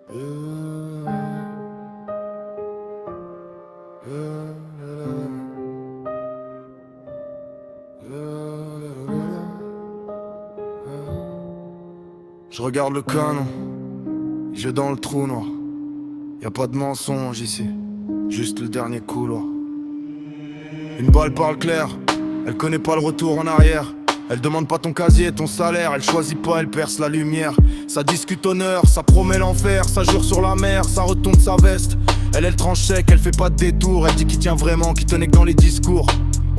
Je regarde le canon, yeux dans le trou noir. Y'a pas de mensonge ici, juste le dernier couloir. Une balle parle clair, elle connaît pas le retour en arrière. Elle demande pas ton casier, ton salaire, elle choisit pas, elle perce la lumière. Ça discute honneur, ça promet l'enfer, ça jure sur la mer, ça retourne sa veste. Elle tranche sec, elle fait pas de détour, elle dit qu'il tient vraiment, qu'il tenait que dans les discours.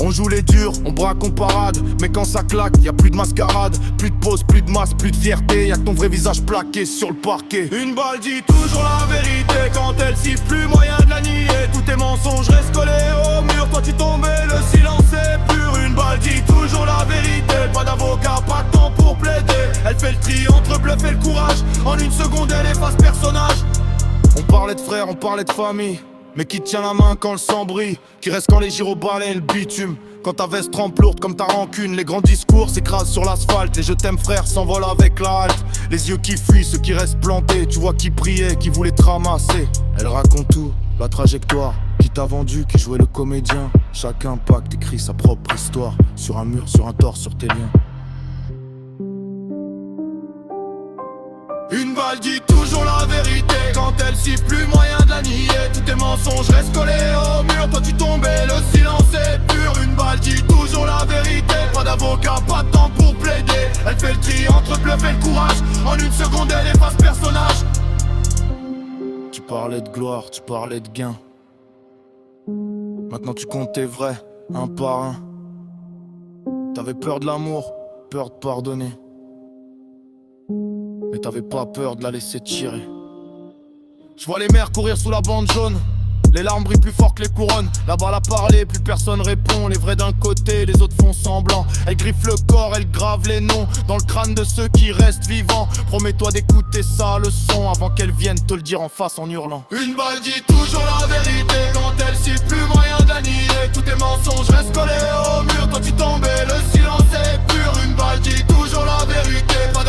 On joue les durs, on braque, on parade, mais quand ça claque, y a plus de mascarade, plus de pause, plus de masse, plus de fierté, y'a que ton vrai visage plaqué sur le parquet. Une balle dit toujours la vérité, quand elle siffle, plus moyen de la nier. Tout est mensonge, reste collé au mur, toi tu tombais, le silence est pur. Une balle dit toujours la vérité, pas d'avocat, pas de temps pour plaider. Elle fait le tri entre bluff et le courage, en une seconde elle efface personnage. On parlait de frères, on parlait de famille, mais qui tient la main quand le sang brille, qui reste quand les gyros balaient le bitume. Quand ta veste trempe lourde comme ta rancune, les grands discours s'écrasent sur l'asphalte. Les je t'aime frère s'envolent avec la halte. Les yeux qui fuient, ceux qui restent plantés. Tu vois qui priait, qui voulait te ramasser. Elle raconte tout, la trajectoire. Qui t'a vendu, qui jouait le comédien. Chaque impact écrit sa propre histoire. Sur un mur, sur un torse, sur tes liens. Une balle dit toujours la vérité, quand elle siffle, plus moyen de la nier. Tout est mensonge, reste collé au mur, toi tu tombais, le silence est pur. Une balle dit toujours la vérité, pas d'avocat, pas de temps pour plaider. Elle fait le tri entre bluff et le courage, en une seconde elle efface personnage. Tu parlais de gloire, tu parlais de gain. Maintenant tu comptes tes vrais, un par un. T'avais peur de l'amour, peur de pardonner, mais t'avais pas peur de la laisser tirer. Je vois les mères courir sous la bande jaune, les larmes brillent plus fort que les couronnes. La balle a parlé, plus personne répond. Les vrais d'un côté, les autres font semblant. Elle griffe le corps, elle grave les noms dans le crâne de ceux qui restent vivants. Promets-toi d'écouter sa leçon avant qu'elle vienne te le dire en face en hurlant. Une balle dit toujours la vérité, quand elle siffle, plus moyen de la nier. Tout est mensonge, reste collé au mur, toi tu tombais, le silence est pur. Une balle dit toujours la vérité, pas